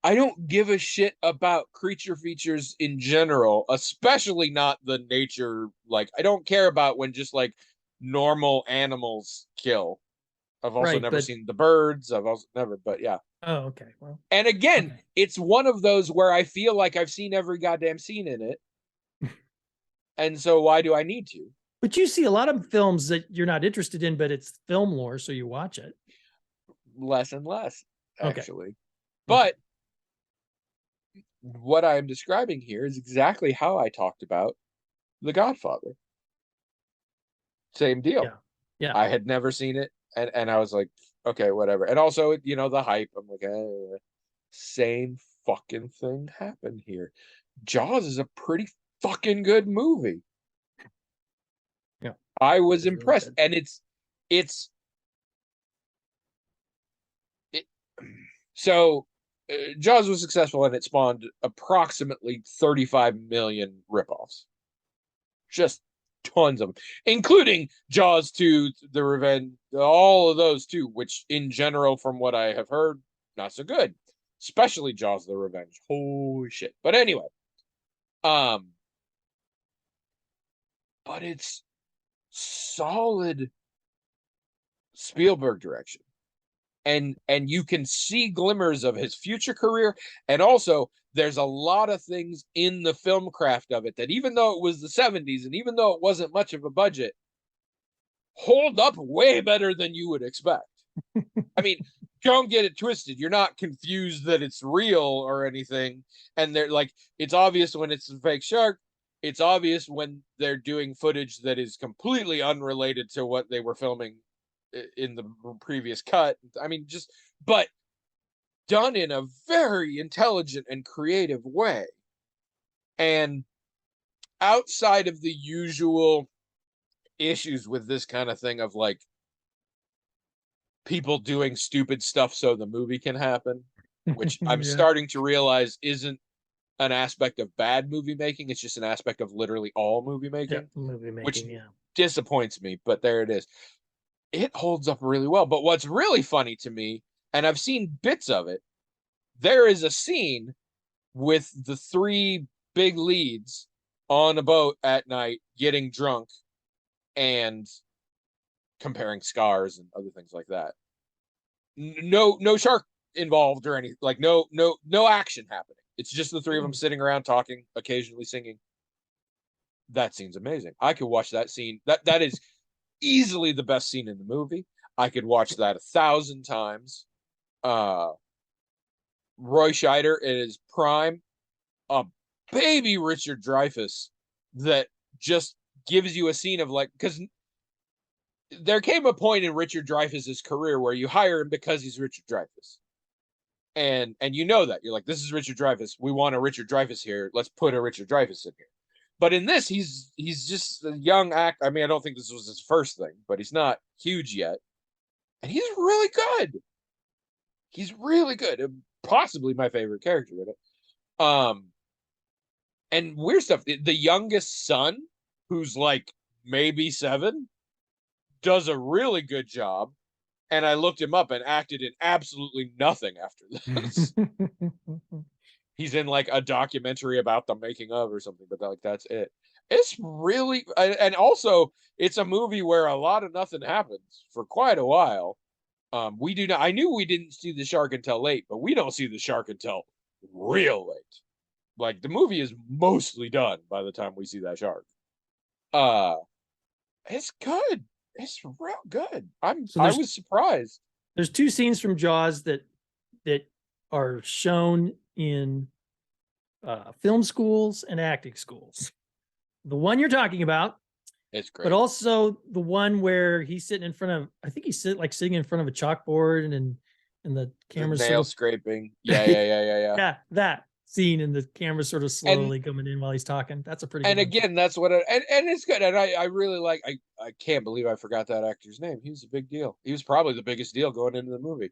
I don't give a shit about creature features in general, especially not the nature. Like, I don't care about when just like normal animals kill. I've also Right, never but seen the birds. I've also never, but yeah. Oh, okay. Well, And again, okay. it's one of those where I feel like I've seen every goddamn scene in it. And so why do I need to? But you see a lot of films that you're not interested in, but it's film lore, so you watch it. Less and less, Okay. actually. Okay. But what I am describing here is exactly how I talked about The Godfather. Same deal. Yeah. Yeah. I had never seen it, and I was like, okay, whatever. And also, the hype. I'm like, same fucking thing happened here. Jaws is a pretty fucking good movie. Yeah. I was It's really impressed, good. and it's it, so Jaws was successful, and it spawned approximately 35 million ripoffs. Just tons of them, including Jaws 2, The Revenge, all of those too, which in general, from what I have heard, not so good. Especially Jaws the Revenge. Holy shit. But anyway, um, but it's solid Spielberg direction. And you can see glimmers of his future career, and also there's a lot of things in the film craft of it that, even though it was the 70s and even though it wasn't much of a budget, hold up way better than you would expect. I mean, don't get it twisted. You're not confused that it's real or anything. And they're like, it's obvious when it's a fake shark. It's obvious when they're doing footage that is completely unrelated to what they were filming in the previous cut. I mean, but done in a very intelligent and creative way. And outside of the usual issues with this kind of thing of like people doing stupid stuff so the movie can happen, which I'm Yeah. starting to realize isn't an aspect of bad movie making. It's just an aspect of literally all movie Yeah. making, Movie which making. Yeah. disappoints me, but there it is. It holds up really well. But what's really funny to me, and I've seen bits of it, there is a scene with the three big leads on a boat at night getting drunk and comparing scars and other things like that. No shark involved or anything, like no action happening. It's just the three of them sitting around talking, occasionally singing. That scene's amazing. I could watch that scene. That is easily the best scene in the movie. I could watch that 1,000 times. uh Roy Scheider in his prime, a baby Richard Dreyfuss that just gives you a scene of like, because there came a point in Richard Dreyfuss's career where you hire him because he's Richard Dreyfuss. And you know that. You're like, this is Richard Dreyfuss. We want a Richard Dreyfuss here. Let's put a Richard Dreyfuss in here. But in this, he's just a young act. I mean, I don't think this was his first thing, but he's not huge yet. And he's really good. He's really good. Possibly my favorite character in it. And weird stuff. The youngest son, who's like maybe 7, does a really good job. And I looked him up and acted in absolutely nothing after this. He's in like a documentary about the making of or something, but like that's it. It's really, and also it's a movie where a lot of nothing happens for quite a while. We do not. I knew we didn't see the shark until late, but we don't see the shark until real late. Like the movie is mostly done by the time we see that shark. Uh, it's good. It's real good. So I was surprised. there's two scenes from Jaws that are shown in film schools and acting schools. The one you're talking about, It's great. but also the one where he's sitting in front of, I think he's sitting in front of a chalkboard and the The camera's nail sort of scraping. Yeah. yeah, that scene and the camera's sort of And slowly coming in while he's talking. That's a pretty good and one too. again, that's what and it's good. And I really like. I can't believe I forgot that actor's name. He was a big deal. He was probably the biggest deal going into the movie.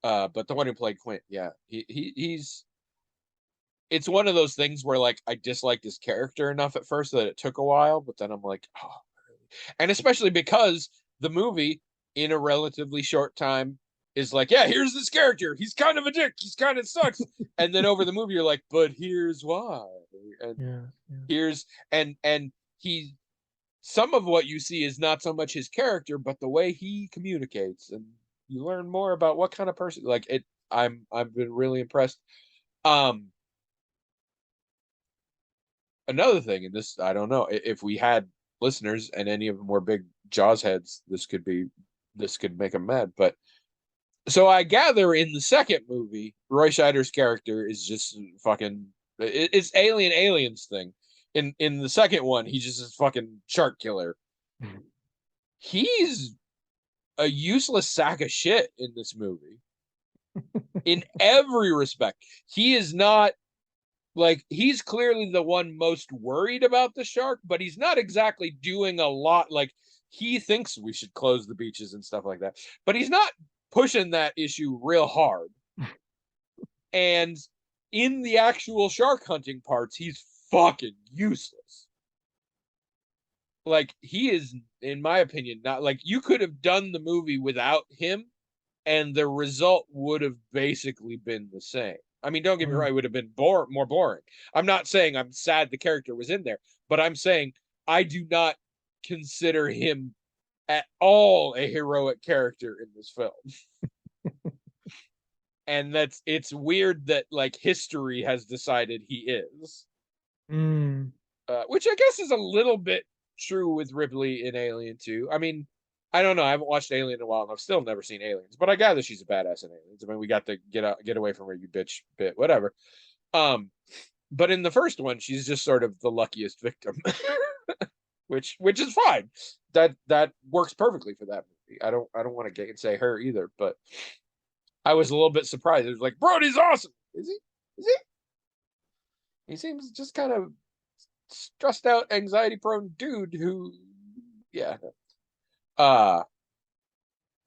But the one who played Quint, yeah, he's. It's one of those things where like I disliked his character enough at first that it took a while, but then I'm like, oh, really? And especially because the movie in a relatively short time is like, yeah, here's this character. He's kind of a dick. He's kind of sucks. And then over the movie, you're like, but here's why. And Yeah. here's and he some of what you see is not so much his character, but the way he communicates, and you learn more about what kind of person like it. I've been really impressed. Um, Another thing, and this I don't know if we had listeners and any of them were big Jaws heads, this could make them mad. But so I gather in the second movie, Roy Scheider's character is just fucking it's aliens thing. In the second one, he's just a fucking shark killer. He's a useless sack of shit in this movie. In every respect. He is not like he's clearly the one most worried about the shark, but he's not exactly doing a lot. Like he thinks we should close the beaches and stuff like that, but he's not pushing that issue real hard. And in the actual shark hunting parts, he's fucking useless. Like he is, in my opinion, not like you could have done the movie without him, and the result would have basically been the same. I mean, don't get me wrong, it would have been more boring. I'm not saying I'm sad the character was in there, but I'm saying I do not consider him at all a heroic character in this film. And it's weird that like history has decided he is. Which I guess is a little bit true with Ripley in Alien 2. I mean, I don't know. I haven't watched Alien in a while, and I've still never seen Aliens. But I gather she's a badass in Aliens. I mean, we got to get away from her, you bitch bit, whatever. But in the first one, she's just sort of the luckiest victim, which is fine. That works perfectly for that movie. I don't want to gainsay her either, but I was a little bit surprised. It was like, Brody's awesome. Is he? Is he? He seems just kind of stressed out, anxiety prone dude who, yeah. And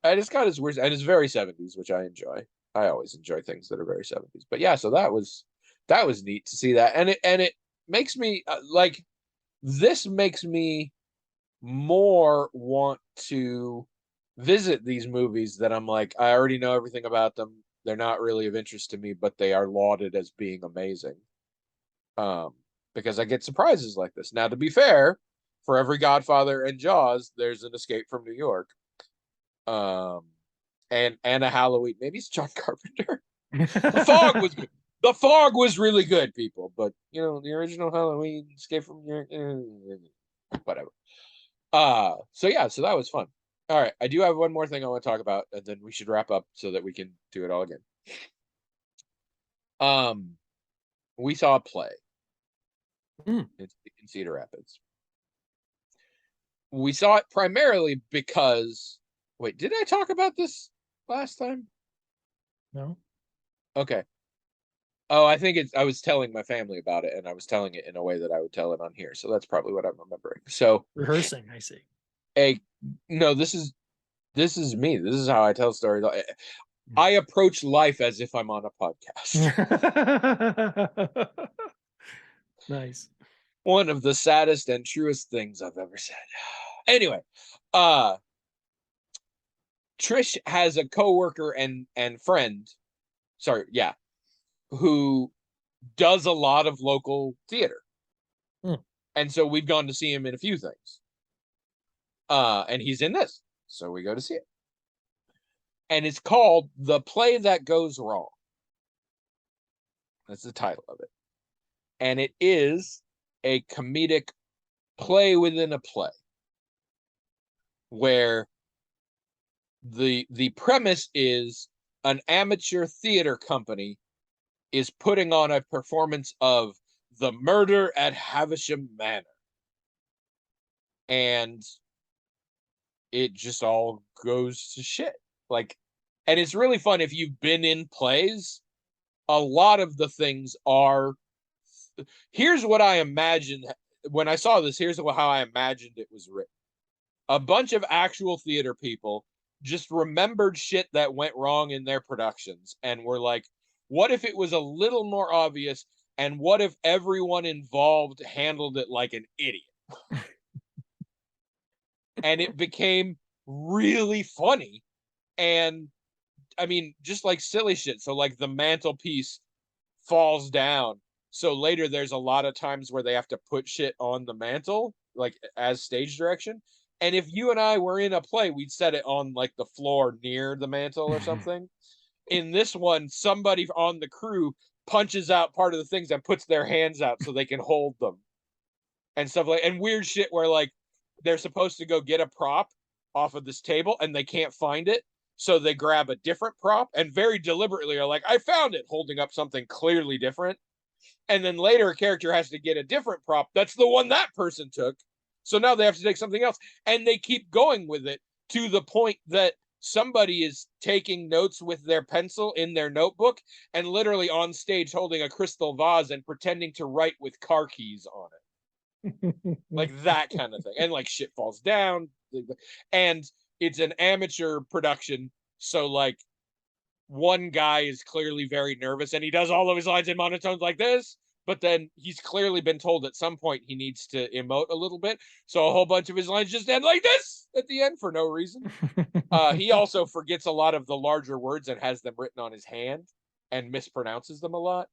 it's got its weird, and it's very 70s, which I enjoy. I always enjoy things that are very 70s. But yeah, so that was neat to see that, and it makes me like this makes me more want to visit these movies that I'm like I already know everything about them. They're not really of interest to me, but they are lauded as being amazing. Because I get surprises like this. Now, to be fair, for every Godfather and Jaws, there's an Escape from New York. And a Halloween. Maybe it's John Carpenter. The Fog was good. The Fog was really good, people. But you know, the original Halloween, Escape from New York, whatever. So yeah, so that was fun. All right, I do have one more thing I want to talk about, and then we should wrap up so that we can do it all again. We saw a play in Cedar Rapids. We saw it primarily because wait, did I talk about this last time? No. Okay. Oh, I think I was telling my family about it, and I was telling it in a way that I would tell it on here. So that's probably what I'm remembering. So rehearsing, I see. No, this is me. This is how I tell stories. I approach life as if I'm on a podcast. Nice. One of the saddest and truest things I've ever said. Anyway, Trish has a coworker and friend, sorry, yeah, who does a lot of local theater. And so we've gone to see him in a few things. And he's in this. So we go to see it. And it's called The Play That Goes Wrong. That's the title of it. And it is a comedic play within a play, where the premise is an amateur theater company is putting on a performance of The Murder at Havisham Manor. And it just all goes to shit. Like, and it's really fun if you've been in plays. A lot of the things are. Here's what I imagined when I saw this. Here's how I imagined it was written. A bunch of actual theater people just remembered shit that went wrong in their productions and were like, what if it was a little more obvious? And what if everyone involved handled it like an idiot? And it became really funny. And I mean, just like silly shit. So like the mantelpiece falls down. So later there's a lot of times where they have to put shit on the mantle, like as stage direction. And if you and I were in a play, we'd set it on like the floor near the mantle or something. In this one, somebody on the crew punches out part of the things and puts their hands out so they can hold them and stuff like, and weird shit where like they're supposed to go get a prop off of this table and they can't find it. So they grab a different prop and very deliberately are like, I found it, holding up something clearly different. And then later a character has to get a different prop. That's the one that person took. So now they have to take something else. And they keep going with it to the point that somebody is taking notes with their pencil in their notebook and literally on stage holding a crystal vase and pretending to write with car keys on it. Like that kind of thing. And like shit falls down. And it's an amateur production. So like one guy is clearly very nervous and he does all of his lines in monotones like this, but then he's clearly been told at some point he needs to emote a little bit. So a whole bunch of his lines just end like this at the end for no reason. He also forgets a lot of the larger words and has them written on his hand and mispronounces them a lot.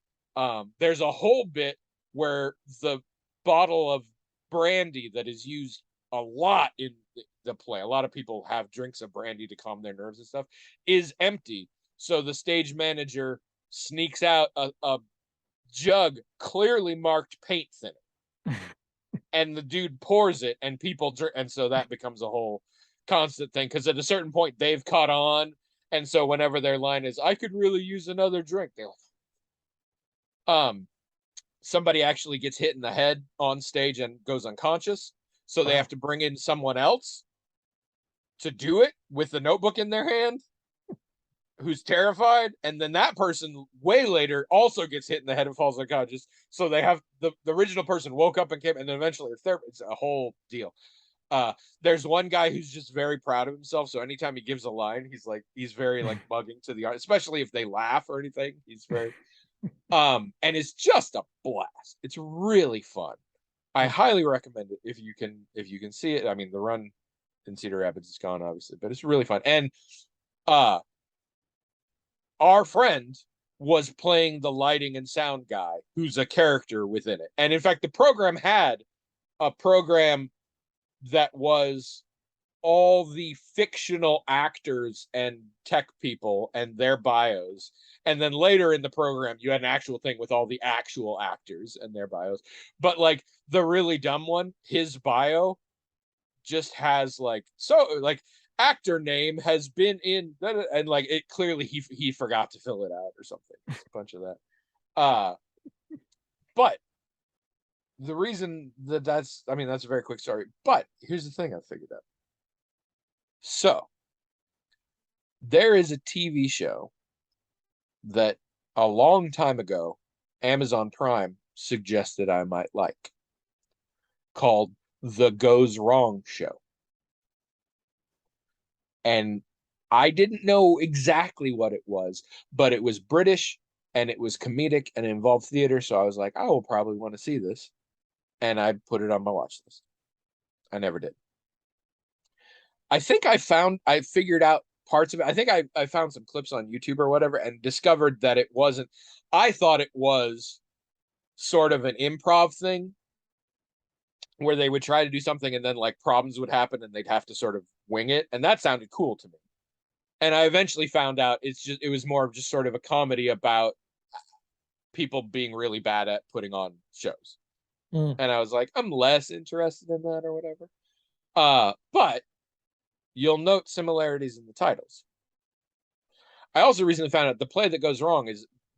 There's a whole bit where the bottle of brandy that is used a lot in the play, a lot of people have drinks of brandy to calm their nerves and stuff, is empty. So the stage manager sneaks out a jug clearly marked paint thinner. And the dude pours it and people drink. And so that becomes a whole constant thing. Because at a certain point, they've caught on. And so whenever their line is, I could really use another drink, they're like, somebody actually gets hit in the head on stage and goes unconscious. So they have to bring in someone else to do it with the notebook in their hand, who's terrified, and then that person way later also gets hit in the head and falls unconscious. So they have the original person woke up and came, and then eventually it's a whole deal. There's one guy who's just very proud of himself, so anytime he gives a line, he's very like bugging to the art, especially if they laugh or anything. He's very and it's just a blast. It's really fun. I highly recommend it if you can see it. I mean, the run in Cedar Rapids is gone, obviously, but it's really fun. And our friend was playing the lighting and sound guy who's a character within it. And in fact, the program had a program that was all the fictional actors and tech people and their bios. And then later in the program, you had an actual thing with all the actual actors and their bios. But like the really dumb one, his bio just has like, so like, actor name has been in, and like it clearly he forgot to fill it out or something. It's a bunch of that. But the reason that's I mean that's a very quick story. But here's the thing I figured out. So there is a TV show that a long time ago Amazon Prime suggested I might like, called The Goes Wrong Show. And I didn't know exactly what it was, but it was British and it was comedic and it involved theater. So I was like, I will probably want to see this. And I put it on my watch list. I never did. I think I figured out parts of it. I think I found some clips on YouTube or whatever and discovered that it wasn't, I thought it was sort of an improv thing where they would try to do something and then like problems would happen and they'd have to sort of wing it. And that sounded cool to me. And I eventually found out it was more of just sort of a comedy about people being really bad at putting on shows. And I was like, I'm less interested in that or whatever. But you'll note similarities in the titles. I also recently found out the play That Goes Wrong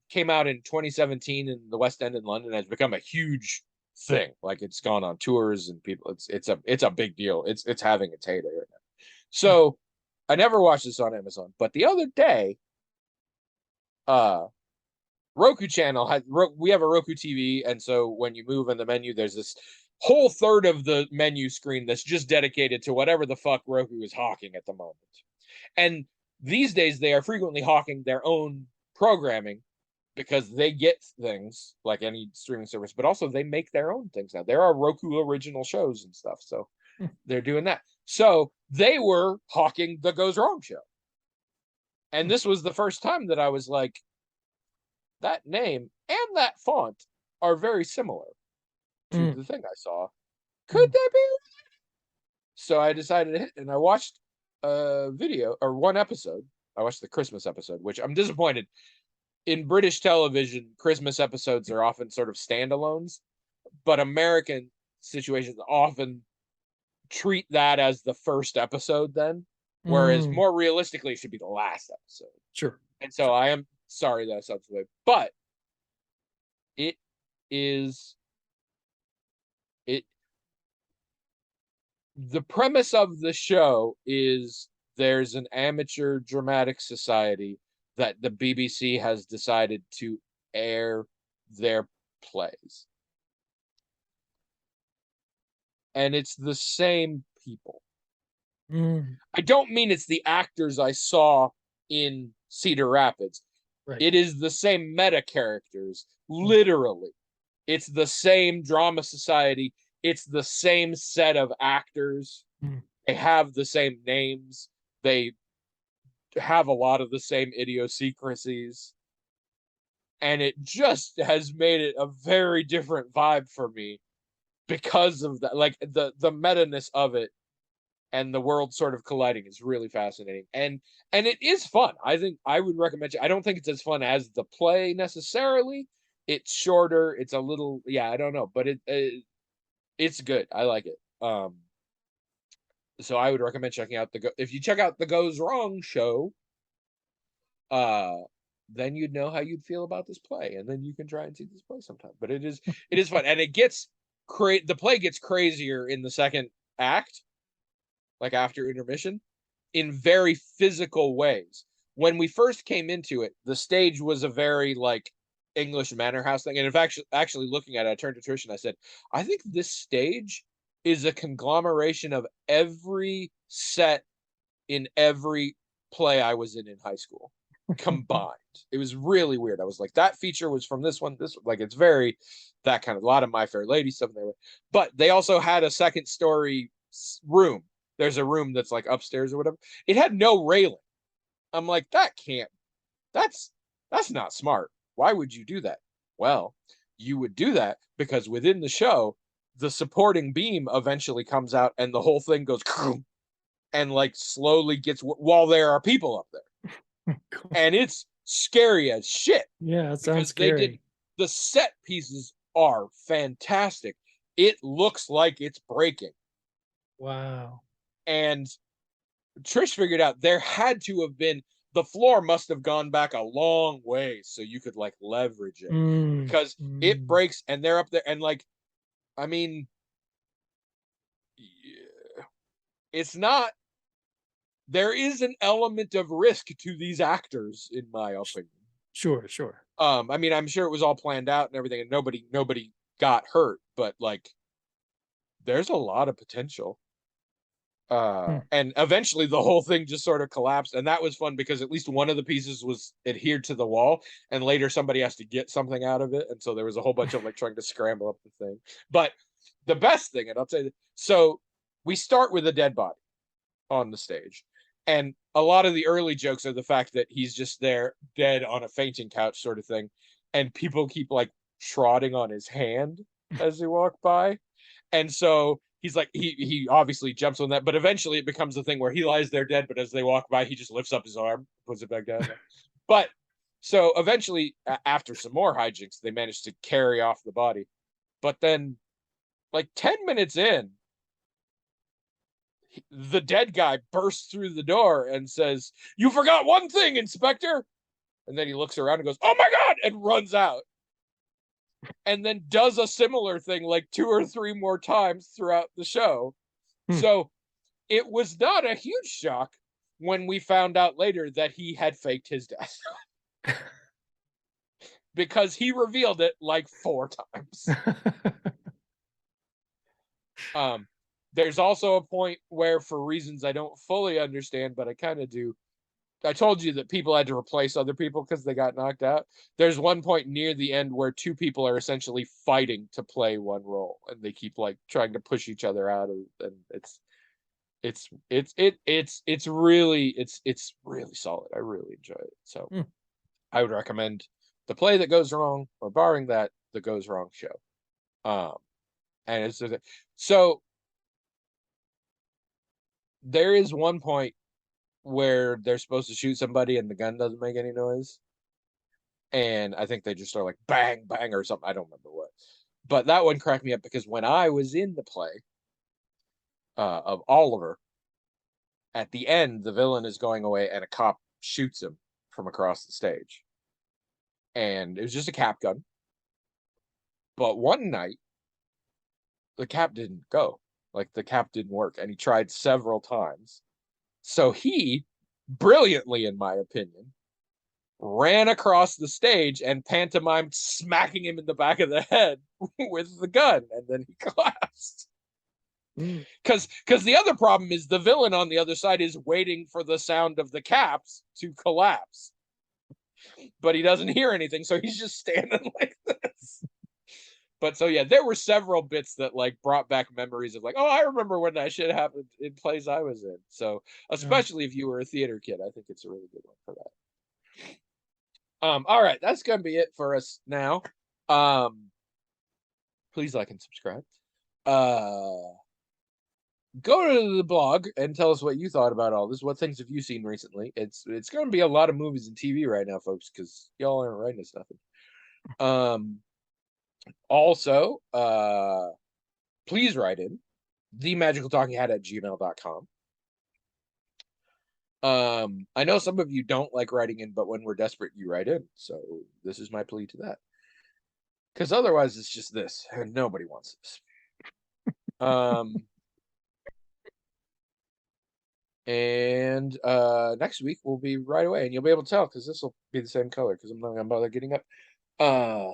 came out in 2017 in the West End in London, has become a huge thing. Like it's gone on tours and people, it's a big deal. It's having its heyday right now. So I never watched this on Amazon, but the other day, Roku channel we have a Roku TV, and so when you move in the menu, there's this whole third of the menu screen that's just dedicated to whatever the fuck Roku is hawking at the moment. And these days they are frequently hawking their own programming because they get things like any streaming service, but also they make their own things now. There are Roku original shows and stuff, so they're doing that. So they were hawking The Goes Wrong Show. And this was the first time that I was like, that name and that font are very similar to the thing I saw. Could they be? So I decided to hit, and I watched a video or one episode. I watched the Christmas episode, which I'm disappointed. In British television, Christmas episodes are often sort of standalones, but American situations often treat that as the first episode then, whereas Mm, more realistically, it should be the last episode. sure. And so I am sorry that I saw the way, but it is it the premise of the show is there's an amateur dramatic society that the BBC has decided to air their plays. And it's the same people. Mm, I don't mean it's the actors I saw in Cedar Rapids. right. It is the same meta characters, literally. It's the same drama society. It's the same set of actors. Mm. They have the same names. They have a lot of the same idiosyncrasies. And it just has made it a very different vibe for me because of that. Like the meta-ness of it and the world sort of colliding is really fascinating. And it is fun. I think I would recommend it. I don't think it's as fun as the play necessarily. It's shorter. It's a little, yeah, I don't know, but it's good. I like it. So I would recommend checking out if you check out the Goes Wrong show, uh then you'd know how you'd feel about this play, and then you can try and see this play sometime. But it is fun, and it gets the play gets crazier in the second act, like after intermission, in very physical ways. When we first came into it, the stage was a very like English manor house thing. And in fact, actually looking at it, I turned to Trish and I said, I think this stage is a conglomeration of every set in every play I was in high school combined. It was really weird. I was like, that feature was from this one. Like, it's very that kind of, a lot of My Fair Lady stuff there. But they also had a second story room. There's a room that's like upstairs or whatever. It had no railing. I'm like, that's not smart. Why would you do that? Well, you would do that because within the show, the supporting beam eventually comes out and the whole thing goes and like slowly gets while there are people up there. And it's scary as shit. Yeah, it sounds because they did scary. the set pieces are fantastic. It looks like it's breaking. Wow. And Trish figured out there had to have been the floor must have gone back a long way so you could like leverage it Mm, because it mm, breaks and they're up there and like I mean yeah, it's not there is an element of risk to these actors in my opinion. sure, sure. I mean I'm sure it was all planned out and everything and nobody got hurt, but like there's a lot of potential. Hmm, And eventually the whole thing just sort of collapsed, and that was fun because at least one of the pieces was adhered to the wall, and later somebody has to get something out of it, and so there was a whole bunch of like trying to scramble up the thing. But the best thing, and I'll tell you, so we start with a dead body on the stage, and a lot of the early jokes are the fact that he's just there dead on a fainting couch sort of thing, and people keep like trotting on his hand as they walk by, and so he's like he obviously jumps on that, but eventually it becomes a thing where he lies there dead, but as they walk by, he just lifts up his arm, puts it back down. But so eventually, after some more hijinks, they manage to carry off the body. But then, like 10 minutes in, the dead guy bursts through the door and says, "You forgot one thing, Inspector." And then he looks around and goes, "Oh my God," and runs out. And then does a similar thing like 2 or 3 more times throughout the show. hmm. So it was not a huge shock when we found out later that he had faked his death because he revealed it like 4 times. Um, there's also a point where, for reasons I don't fully understand, but I kind of do, I told you that people had to replace other people because they got knocked out. There's one point near the end where 2 people are essentially fighting to play one role, and they keep like trying to push each other out of, and it's really solid. I really enjoy it. So Hmm. I would recommend The Play That Goes Wrong, or barring that, The Goes Wrong show. Um, and it's so there is one point where they're supposed to shoot somebody and the gun doesn't make any noise. And I think they just are like bang, bang or something. I don't remember what. But that one cracked me up because when I was in the play of Oliver, at the end, the villain is going away and a cop shoots him from across the stage. And it was just a cap gun. But one night, the cap didn't go. Like the cap didn't work. And he tried several times. So he, brilliantly, in my opinion, ran across the stage and pantomimed smacking him in the back of the head with the gun. And then he collapsed. Because the other problem is the villain on the other side is waiting for the sound of the caps to collapse, but he doesn't hear anything, so he's just standing like this. But so yeah, there were several bits that like brought back memories of like, oh, I remember when that shit happened in plays I was in. So especially if you were a theater kid, I think it's a really good one for that. All right, that's gonna be it for us now. Please like and subscribe. Go to the blog and tell us what you thought about all this. What things have you seen recently? It's going to be a lot of movies and TV right now, folks, because y'all aren't writing us nothing. Also, please write in themagicaltalkinghat@gmail.com. I know some of you don't like writing in, but when we're desperate, you write in. So this is my plea to that. Because otherwise, it's just this, and nobody wants this. And next week will be right away, and you'll be able to tell because this will be the same color because I'm not gonna bother getting up.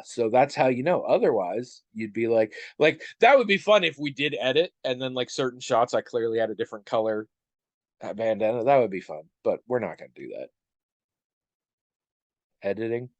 So that's how you know. Otherwise, you'd be like that would be fun if we did edit and then like certain shots I clearly had a different color bandana. That would be fun, but we're not gonna do that. Editing.